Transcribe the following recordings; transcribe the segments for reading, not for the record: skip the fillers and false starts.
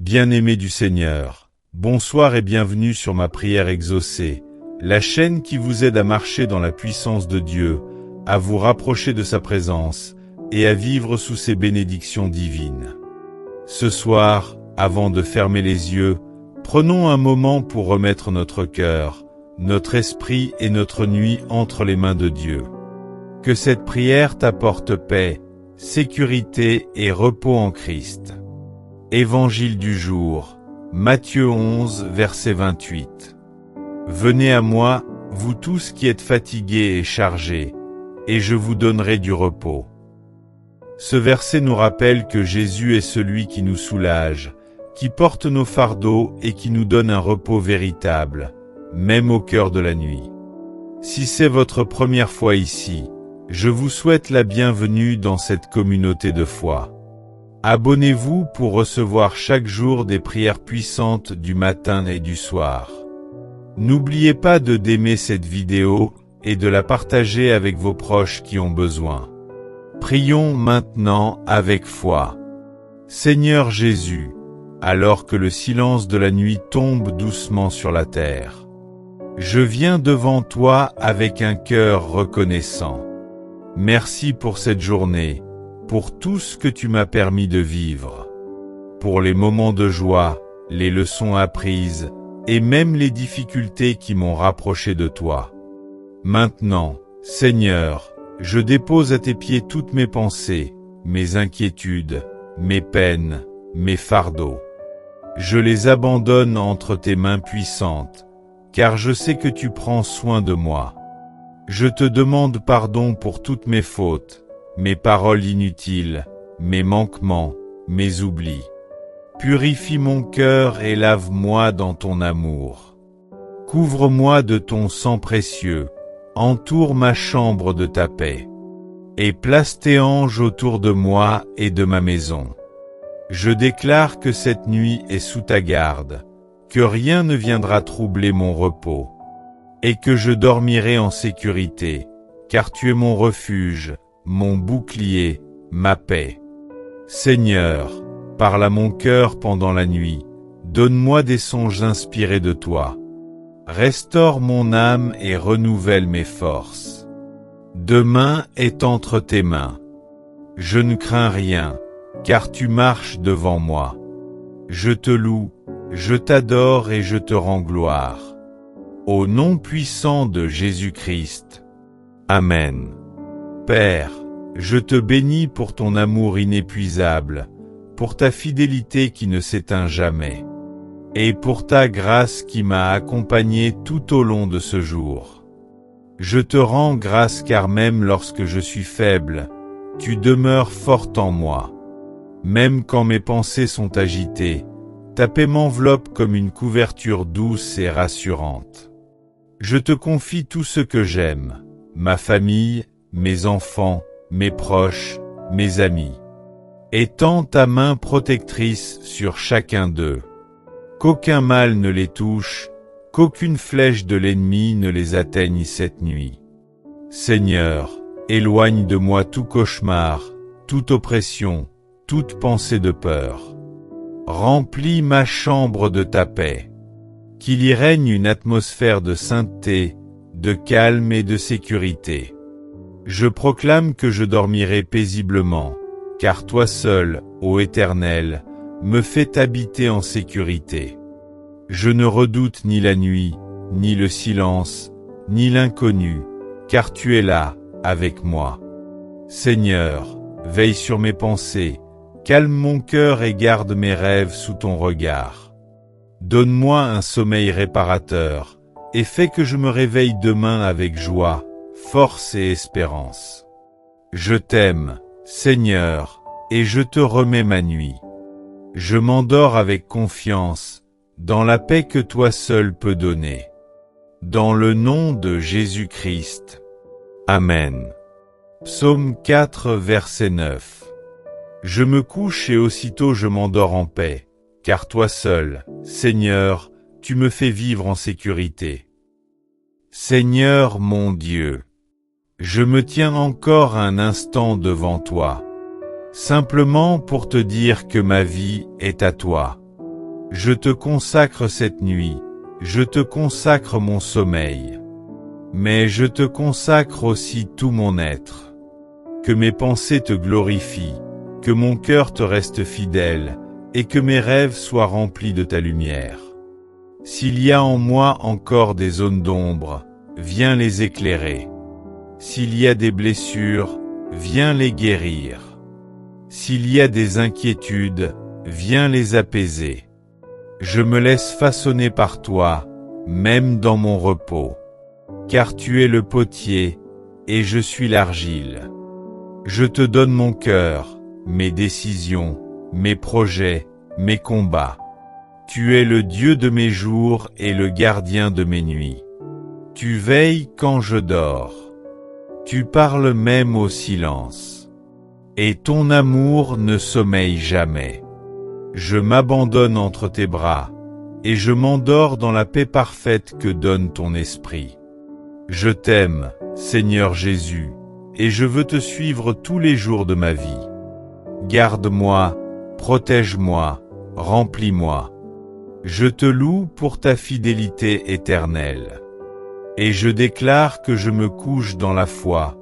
Bien-aimés du Seigneur, bonsoir et bienvenue sur ma prière exaucée, la chaîne qui vous aide à marcher dans la puissance de Dieu, à vous rapprocher de sa présence et à vivre sous ses bénédictions divines. Ce soir, avant de fermer les yeux, prenons un moment pour remettre notre cœur, notre esprit et notre nuit entre les mains de Dieu. Que cette prière t'apporte paix, sécurité et repos en Christ. Évangile du jour, Matthieu 11, verset 28. Venez à moi, vous tous qui êtes fatigués et chargés, et je vous donnerai du repos. Ce verset nous rappelle que Jésus est celui qui nous soulage, qui porte nos fardeaux et qui nous donne un repos véritable, même au cœur de la nuit. Si c'est votre première fois ici, je vous souhaite la bienvenue dans cette communauté de foi. Abonnez-vous pour recevoir chaque jour des prières puissantes du matin et du soir. N'oubliez pas d'aimer cette vidéo et de la partager avec vos proches qui ont besoin. Prions maintenant avec foi. Seigneur Jésus, alors que le silence de la nuit tombe doucement sur la terre, je viens devant toi avec un cœur reconnaissant. Merci pour cette journée, pour tout ce que tu m'as permis de vivre, pour les moments de joie, les leçons apprises, et même les difficultés qui m'ont rapproché de toi. Maintenant, Seigneur, je dépose à tes pieds toutes mes pensées, mes inquiétudes, mes peines, mes fardeaux. Je les abandonne entre tes mains puissantes, car je sais que tu prends soin de moi. Je te demande pardon pour toutes mes fautes, mes paroles inutiles, mes manquements, mes oublis. Purifie mon cœur et lave-moi dans ton amour. Couvre-moi de ton sang précieux, entoure ma chambre de ta paix. Et place tes anges autour de moi et de ma maison. Je déclare que cette nuit est sous ta garde, que rien ne viendra troubler mon repos, et que je dormirai en sécurité, car tu es mon refuge, mon bouclier, ma paix. Seigneur, parle à mon cœur pendant la nuit, donne-moi des songes inspirés de toi. Restaure mon âme et renouvelle mes forces. Demain est entre tes mains. Je ne crains rien, car tu marches devant moi. Je te loue, je t'adore et je te rends gloire. Au nom puissant de Jésus-Christ. Amen. Père, je te bénis pour ton amour inépuisable, pour ta fidélité qui ne s'éteint jamais, et pour ta grâce qui m'a accompagné tout au long de ce jour. Je te rends grâce car même lorsque je suis faible, tu demeures forte en moi. Même quand mes pensées sont agitées, ta paix m'enveloppe comme une couverture douce et rassurante. Je te confie tout ce que j'aime, ma famille, mes enfants, mes proches, mes amis. Étends ta main protectrice sur chacun d'eux. Qu'aucun mal ne les touche, qu'aucune flèche de l'ennemi ne les atteigne cette nuit. Seigneur, éloigne de moi tout cauchemar, toute oppression, toute pensée de peur. Remplis ma chambre de ta paix. Qu'il y règne une atmosphère de sainteté, de calme et de sécurité. Je proclame que je dormirai paisiblement, car toi seul, ô Éternel, me fais habiter en sécurité. Je ne redoute ni la nuit, ni le silence, ni l'inconnu, car tu es là, avec moi. Seigneur, veille sur mes pensées, calme mon cœur et garde mes rêves sous ton regard. Donne-moi un sommeil réparateur, et fais que je me réveille demain avec joie, force et espérance. Je t'aime, Seigneur, et je te remets ma nuit. Je m'endors avec confiance, dans la paix que toi seul peux donner. Dans le nom de Jésus-Christ. Amen. Psaume 4, verset 9. Je me couche et aussitôt je m'endors en paix, car toi seul, Seigneur, tu me fais vivre en sécurité. Seigneur mon Dieu, je me tiens encore un instant devant toi, simplement pour te dire que ma vie est à toi. Je te consacre cette nuit, je te consacre mon sommeil. Mais je te consacre aussi tout mon être. Que mes pensées te glorifient, que mon cœur te reste fidèle, et que mes rêves soient remplis de ta lumière. S'il y a en moi encore des zones d'ombre, viens les éclairer. S'il y a des blessures, viens les guérir. S'il y a des inquiétudes, viens les apaiser. Je me laisse façonner par toi, même dans mon repos. Car tu es le potier, et je suis l'argile. Je te donne mon cœur, mes décisions, mes projets, mes combats. Tu es le Dieu de mes jours et le gardien de mes nuits. Tu veilles quand je dors. Tu parles même au silence. Et ton amour ne sommeille jamais. Je m'abandonne entre tes bras, et je m'endors dans la paix parfaite que donne ton esprit. Je t'aime, Seigneur Jésus, et je veux te suivre tous les jours de ma vie. Garde-moi, protège-moi, remplis-moi. Je te loue pour ta fidélité éternelle. Et je déclare que je me couche dans la foi,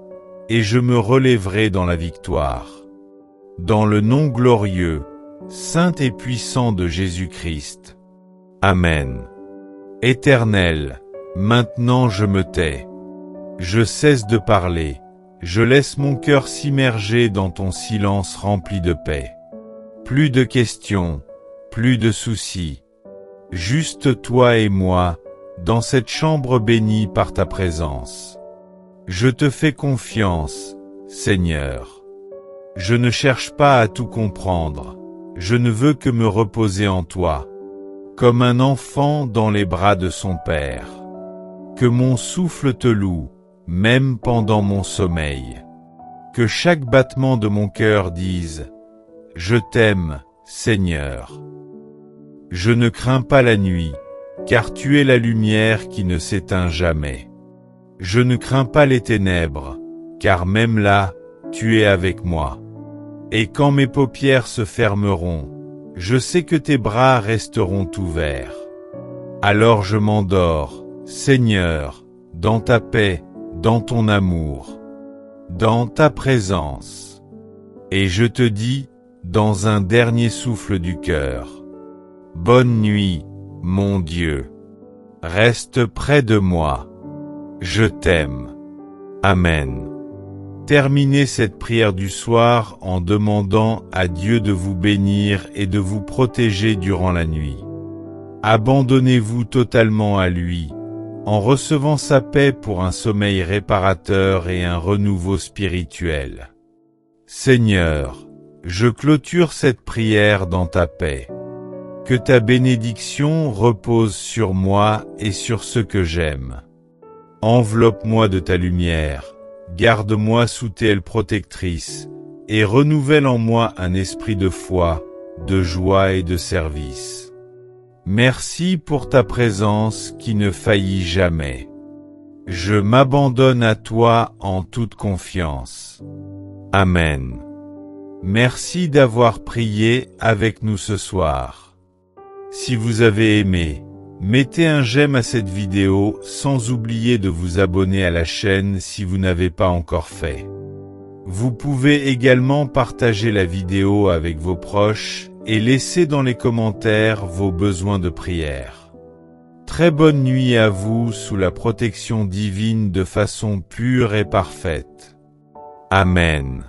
et je me relèverai dans la victoire. Dans le nom glorieux, saint et puissant de Jésus-Christ. Amen. Éternel, maintenant je me tais. Je cesse de parler, je laisse mon cœur s'immerger dans ton silence rempli de paix. Plus de questions, plus de soucis. Juste toi et moi, dans cette chambre bénie par ta présence. Je te fais confiance, Seigneur. Je ne cherche pas à tout comprendre, je ne veux que me reposer en toi, comme un enfant dans les bras de son Père. Que mon souffle te loue, même pendant mon sommeil. Que chaque battement de mon cœur dise « Je t'aime, Seigneur ». Je ne crains pas la nuit, car tu es la lumière qui ne s'éteint jamais. Je ne crains pas les ténèbres, car même là, tu es avec moi. Et quand mes paupières se fermeront, je sais que tes bras resteront ouverts. Alors je m'endors, Seigneur, dans ta paix, dans ton amour, dans ta présence. Et je te dis, dans un dernier souffle du cœur, bonne nuit, mon Dieu. Reste près de moi. Je t'aime. Amen. Terminez cette prière du soir en demandant à Dieu de vous bénir et de vous protéger durant la nuit. Abandonnez-vous totalement à lui, en recevant sa paix pour un sommeil réparateur et un renouveau spirituel. Seigneur, je clôture cette prière dans ta paix. Que ta bénédiction repose sur moi et sur ceux que j'aime. Enveloppe-moi de ta lumière, garde-moi sous tes ailes protectrices, et renouvelle en moi un esprit de foi, de joie et de service. Merci pour ta présence qui ne faillit jamais. Je m'abandonne à toi en toute confiance. Amen. Merci d'avoir prié avec nous ce soir. Si vous avez aimé, mettez un j'aime à cette vidéo sans oublier de vous abonner à la chaîne si vous n'avez pas encore fait. Vous pouvez également partager la vidéo avec vos proches et laisser dans les commentaires vos besoins de prière. Très bonne nuit à vous sous la protection divine de façon pure et parfaite. Amen.